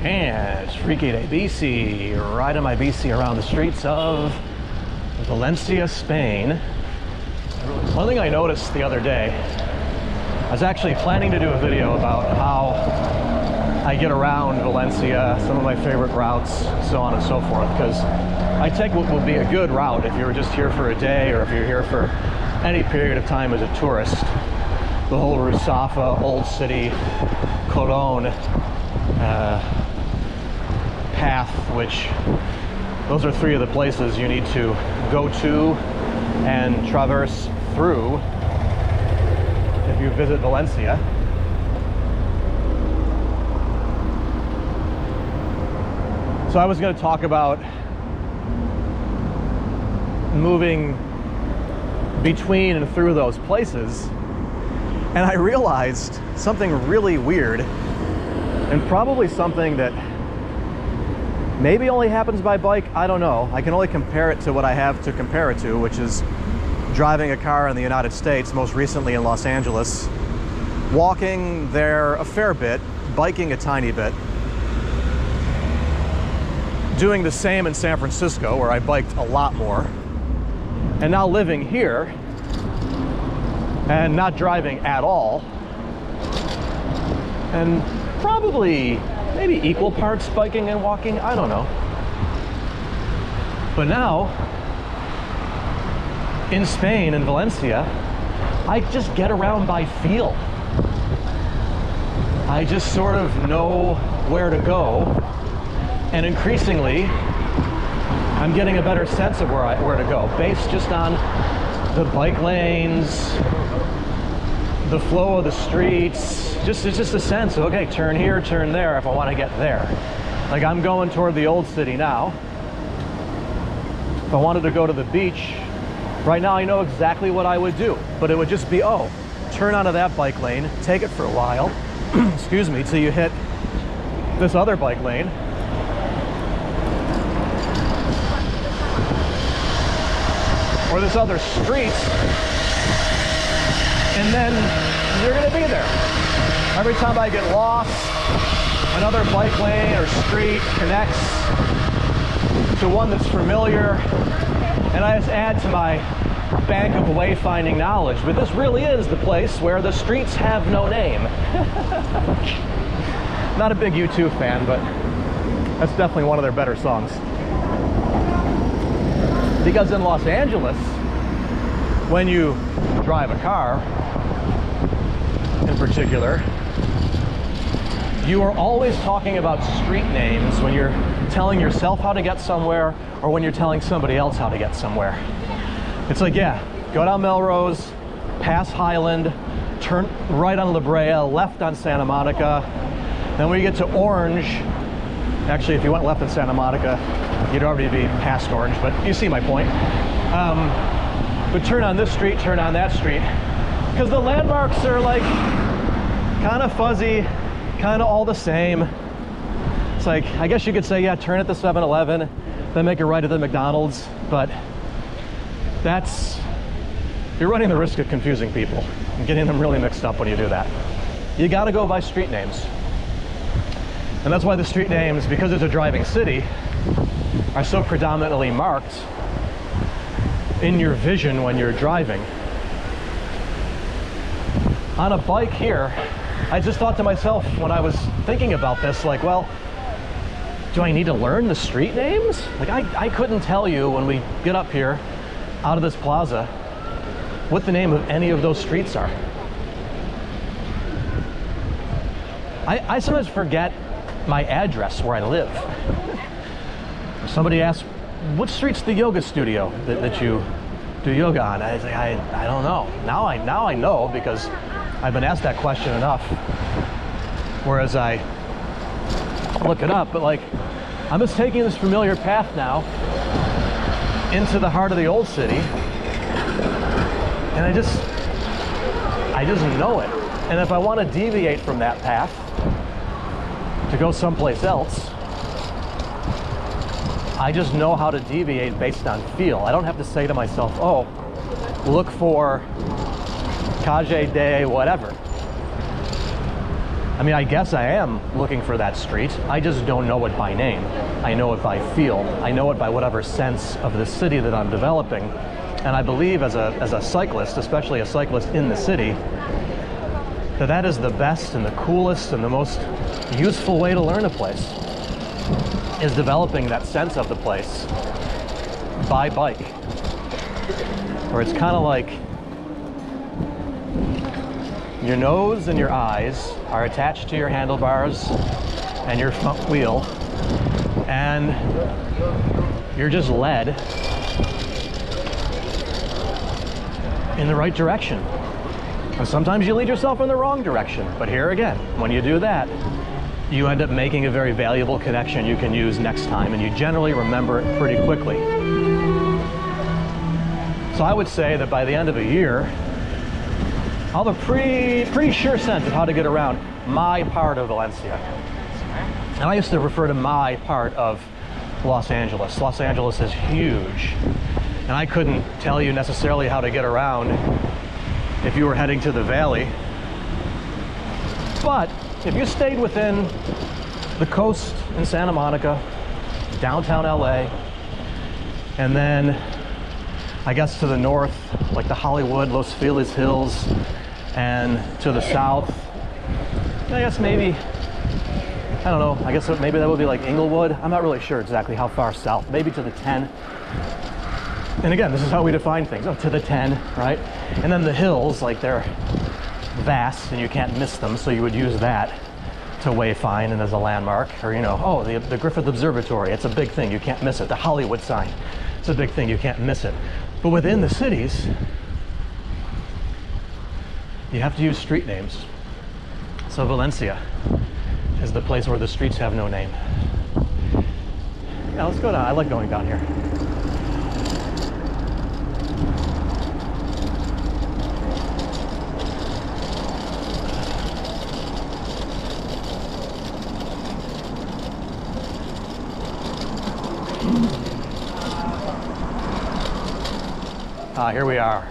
And it's Friki de Bici, riding my bici around the streets of Valencia, Spain. One thing I noticed the other day, I was actually planning to do a video about how I get around Valencia, some of my favorite routes, so on and so forth, because I take what would be a good route if you were just here for a day or if you're here for any period of time as a tourist. The whole Russafa, Old City, Colón path, which those are three of the places you need to go to and traverse through if you visit Valencia. So I was going to talk about moving between and through those places, and I realized something really weird, and probably something that maybe only happens by bike, I don't know. I can only compare it to what I have to compare it to, which is driving a car in the United States, most recently in Los Angeles, walking there a fair bit, biking a tiny bit, doing the same in San Francisco, where I biked a lot more, and now living here and not driving at all, and probably maybe equal parts biking and walking, I don't know. But now, in Spain, in Valencia, I just get around by feel. I just sort of know where to go, and increasingly, I'm getting a better sense of where to go, based just on the bike lanes, the flow of the streets. It's just a sense of, okay, turn here, turn there if I want to get there. Like, I'm going toward the old city now. If I wanted to go to the beach, right now I know exactly what I would do, but it would just be, oh, turn onto that bike lane, take it for a while, excuse me, till you hit this other bike lane. Or this other street, and then you're gonna be there. Every time I get lost, another bike lane or street connects to one that's familiar, and I just add to my bank of wayfinding knowledge. But this really is the place where the streets have no name. Not a big U2 fan, but that's definitely one of their better songs. Because in Los Angeles, when you drive a car, in particular, you are always talking about street names when you're telling yourself how to get somewhere or when you're telling somebody else how to get somewhere. It's like, yeah, go down Melrose, pass Highland, turn right on La Brea, left on Santa Monica. Then when you get to Orange, actually, if you went left in Santa Monica, you'd already be past Orange, but you see my point. But turn on this street, turn on that street, because the landmarks are like kind of fuzzy, kind of all the same. It's like, I guess you could say, yeah, turn at the 7-Eleven, then make a right at the McDonald's, but you're running the risk of confusing people and getting them really mixed up when you do that. You gotta go by street names. And that's why the street names, because it's a driving city, are so predominantly marked in your vision when you're driving. On a bike here, I just thought to myself when I was thinking about this, like, well, do I need to learn the street names? Like, I couldn't tell you when we get up here out of this plaza what the name of any of those streets are. I sometimes forget my address where I live. Somebody asks, what street's the yoga studio that you do yoga on? I say, I don't know. Now I know, because I've been asked that question enough. Whereas I look it up, but like, I'm just taking this familiar path now into the heart of the old city, and I just know it. And if I want to deviate from that path to go someplace else, I just know how to deviate based on feel. I don't have to say to myself, oh, look for Calle de whatever. I mean, I guess I am looking for that street. I just don't know it by name. I know it by feel. I know it by whatever sense of the city that I'm developing. And I believe as a cyclist, especially a cyclist in the city, that is the best and the coolest and the most useful way to learn a place, is developing that sense of the place by bike. Where it's kind of like your nose and your eyes are attached to your handlebars and your front wheel, and you're just led in the right direction. And sometimes you lead yourself in the wrong direction, but here again, when you do that, you end up making a very valuable connection you can use next time, and you generally remember it pretty quickly. So I would say that by the end of a year, I'll have a pretty sure sense of how to get around my part of Valencia. And I used to refer to my part of Los Angeles. Los Angeles is huge, and I couldn't tell you necessarily how to get around if you were heading to the valley. But if you stayed within the coast in Santa Monica, downtown LA, and then I guess to the north, like the Hollywood, Los Feliz Hills, and to the south, I guess maybe, I don't know, I guess maybe that would be like Inglewood. I'm not really sure exactly how far south, maybe to the 10. And again, this is how we define things, to the 10, right? And then the hills, like they're vast and you can't miss them, so you would use that to wayfind and as a landmark. Or, you know, oh, the Griffith Observatory, it's a big thing, you can't miss it. The Hollywood sign, it's a big thing, you can't miss it. But within the cities, you have to use street names. So Valencia is the place where the streets have no name. Yeah, let's go down. I like going down here. Here we are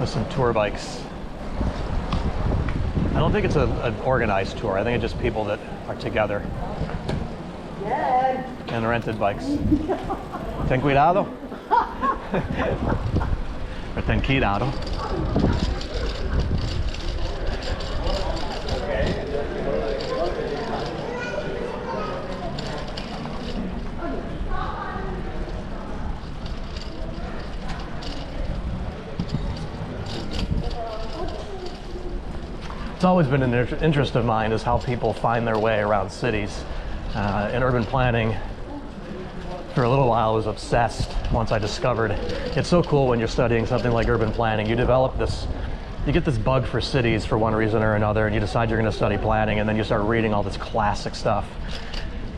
with some tour bikes. I don't think it's an organized tour. I think it's just people that are together and rented bikes. Ten cuidado. Or ten cuidado. It's always been an interest of mine is how people find their way around cities. In urban planning, for a little while I was obsessed once I discovered it's so cool when you're studying something like urban planning. You develop this, you get this bug for cities for one reason or another, and you decide you're going to study planning, and then you start reading all this classic stuff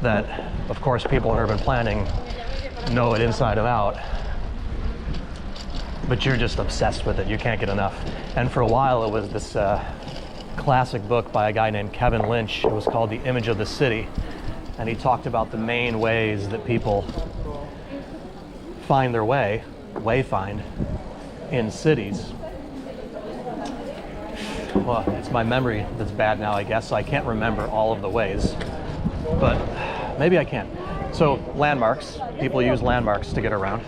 that, of course, people in urban planning know it inside and out. But you're just obsessed with it. You can't get enough. And for a while it was this classic book by a guy named Kevin Lynch. It was called The Image of the City, and he talked about the main ways that people find their way, wayfind, in cities. Well, it's my memory that's bad now, I guess, so I can't remember all of the ways, but maybe I can. So landmarks, people use landmarks to get around.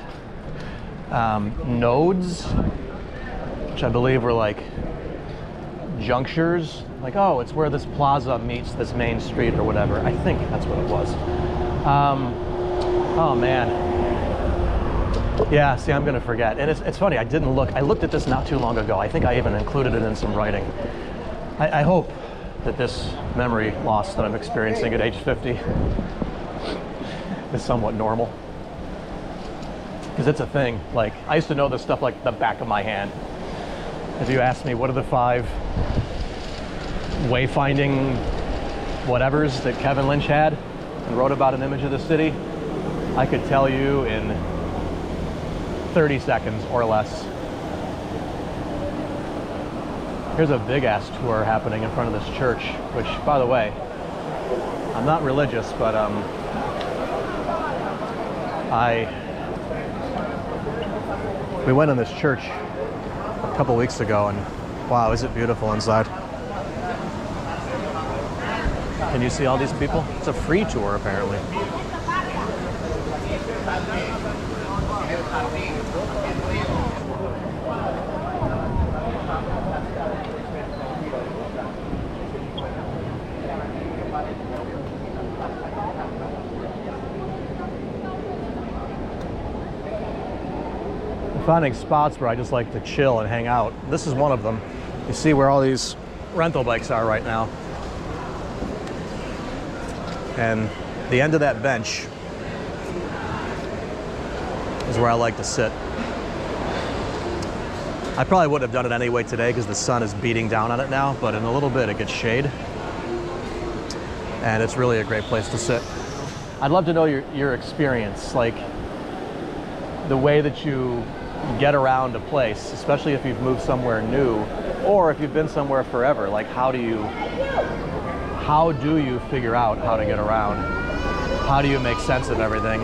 Nodes, which I believe were like junctures, like, oh, it's where this plaza meets this main street or whatever. I think that's what it was. Oh man. Yeah, see, I'm gonna forget. And it's funny, I didn't look. I looked at this not too long ago. I think I even included it in some writing. I hope that this memory loss that I'm experiencing at age 50 is somewhat normal. Because it's a thing. Like, I used to know this stuff like the back of my hand. If you asked me what are the 5 wayfinding whatevers that Kevin Lynch had and wrote about an image of the city, I could tell you in 30 seconds or less. Here's a big ass tour happening in front of this church, which, by the way, I'm not religious, but we went in this church a couple weeks ago, and wow, is it beautiful inside. Can you see all these people? It's a free tour, apparently. I'm finding spots where I just like to chill and hang out. This is one of them. You see where all these rental bikes are right now. And the end of that bench is where I like to sit. I probably wouldn't have done it anyway today because the sun is beating down on it now, but in a little bit it gets shade. And it's really a great place to sit. I'd love to know your experience, like the way that you get around a place, especially if you've moved somewhere new or if you've been somewhere forever. Like how do you figure out how to get around? How do you make sense of everything?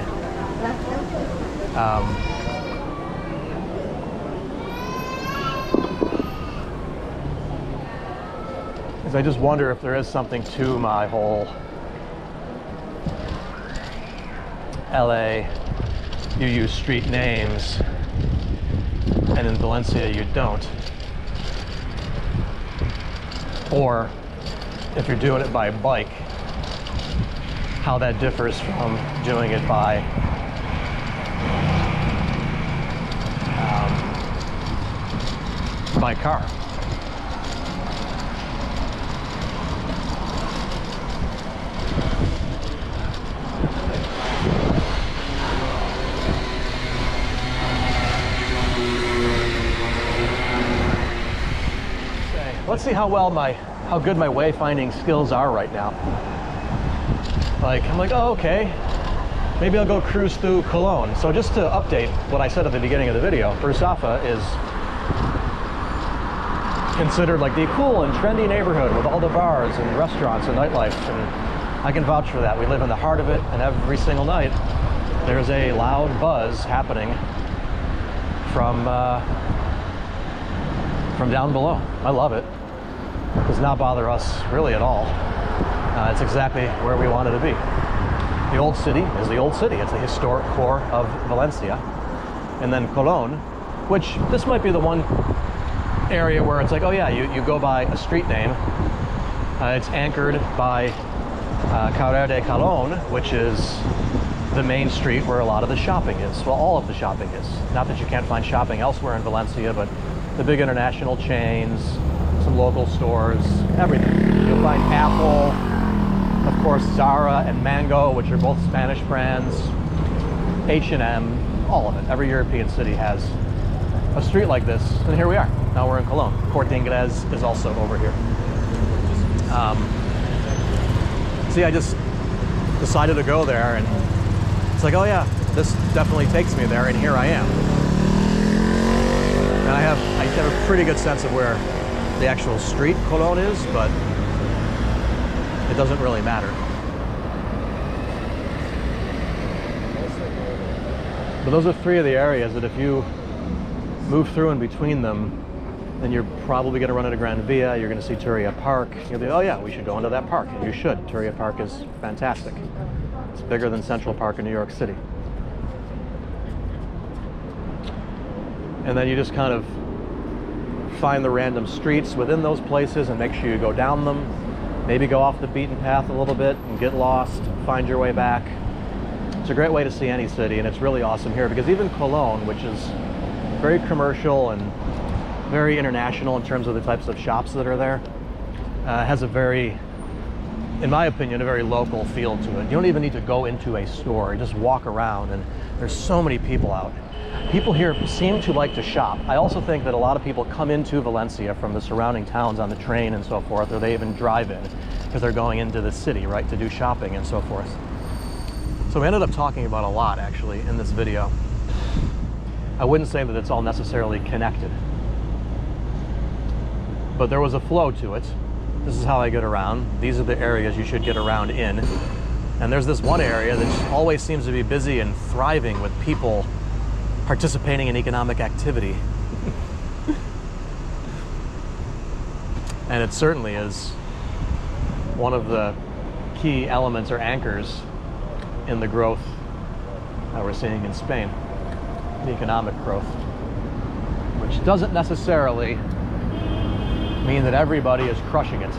Because I just wonder if there is something to my whole LA, you use street names, and in Valencia you don't. Or if you're doing it by bike, how that differs from doing it by car. Let's see how good my wayfinding skills are right now. Like, I'm like, oh, okay, maybe I'll go cruise through Colón. So just to update what I said at the beginning of the video, Russafa is considered like the cool and trendy neighborhood with all the bars and restaurants and nightlife, and I can vouch for that. We live in the heart of it, and every single night there's a loud buzz happening from down below. I love it. It does not bother us really at all. It's exactly where we wanted to be. The old city is the old city. It's the historic core of Valencia. And then Colón, which this might be the one area where it's like, oh yeah, you go by a street name. It's anchored by Carriles de Colón, which is the main street where a lot of the shopping is. Well, all of the shopping is. Not that you can't find shopping elsewhere in Valencia, but the big international chains, some local stores, everything. You'll find Apple, of course Zara and Mango, which are both Spanish brands, H&M, all of it. Every European city has a street like this, and here we are. Now we're in Colón. Corte Inglés is also over here. See, I just decided to go there, and it's like, oh yeah, this definitely takes me there, and here I am. And I have a pretty good sense of where the actual street Colón is, but it doesn't really matter. But those are three of the areas that if you move through in between them, then you're probably going to run into Gran Via, you're going to see Turia Park. You'll be, oh yeah, we should go into that park. And you should. Turia Park is fantastic. It's bigger than Central Park in New York City. And then you just kind of find the random streets within those places and make sure you go down them. Maybe go off the beaten path a little bit and get lost, find your way back. It's a great way to see any city, and it's really awesome here because even Colón, which is very commercial and very international in terms of the types of shops that are there, has a very, in my opinion, a very local feel to it. You don't even need to go into a store. You just walk around, and there's so many people out. People here seem to like to shop. I also think that a lot of people come into Valencia from the surrounding towns on the train and so forth, or they even drive in because they're going into the city, right, to do shopping and so forth. So we ended up talking about a lot, actually, in this video. I wouldn't say that it's all necessarily connected, but there was a flow to it. This is how I get around. These are the areas you should get around in. And there's this one area that always seems to be busy and thriving with people participating in economic activity. And it certainly is one of the key elements or anchors in the growth that we're seeing in Spain, the economic growth, which doesn't necessarily mean that everybody is crushing it.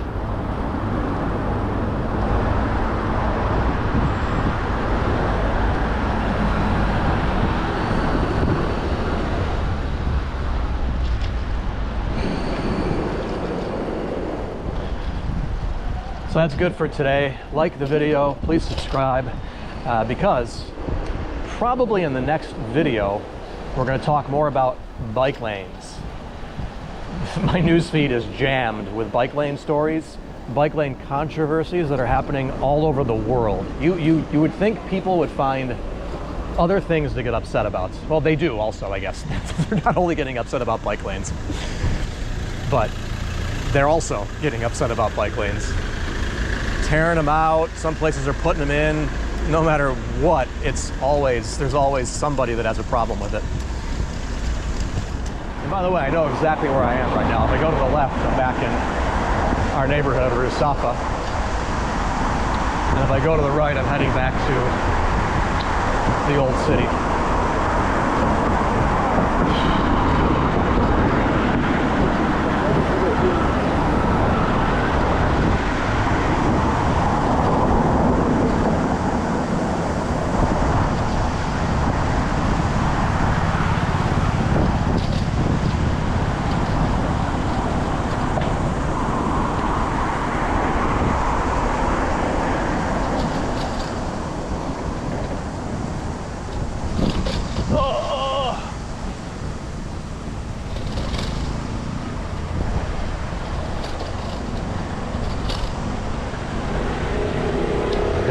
So that's good for today. Like the video, please subscribe, because probably in the next video, we're going to talk more about bike lanes. My newsfeed is jammed with bike lane stories, bike lane controversies that are happening all over the world. You would think people would find other things to get upset about. Well, they do also, I guess. They're not only getting upset about bike lanes, but they're also getting upset about bike lanes. Tearing them out, some places are putting them in. No matter what, there's always somebody that has a problem with it. And by the way, I know exactly where I am right now. If I go to the left, I'm back in our neighborhood, Russafa. And if I go to the right, I'm heading back to the old city.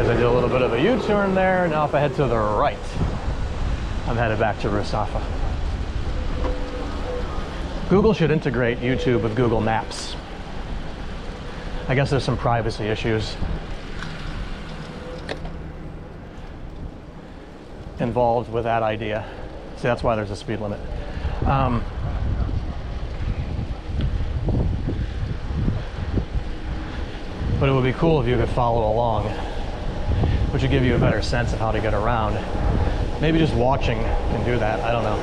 I did a little bit of a U-turn there. Now if I head to the right, I'm headed back to Russafa. Google should integrate YouTube with Google Maps. I guess there's some privacy issues involved with that idea. See, that's why there's a speed limit. But it would be cool if you could follow along, which would give you a better sense of how to get around. Maybe just watching can do that, I don't know.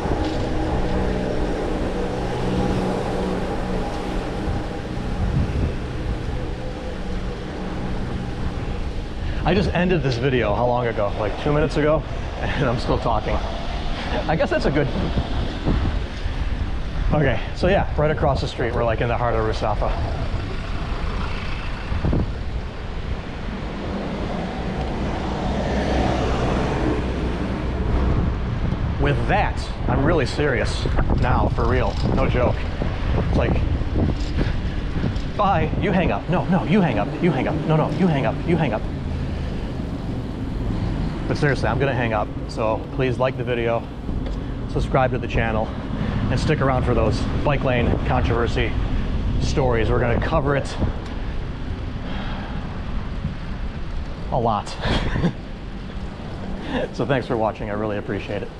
I just ended this video, how long ago? Like 2 minutes ago, and I'm still talking. I guess that's a good... Okay, so yeah, right across the street, we're like in the heart of Russafa. With that, I'm really serious now, for real, no joke. It's like, bye, you hang up. No, you hang up, you hang up. No, you hang up, you hang up. But seriously, I'm gonna hang up. So please like the video, subscribe to the channel, and stick around for those bike lane controversy stories. We're gonna cover it a lot. So thanks for watching, I really appreciate it.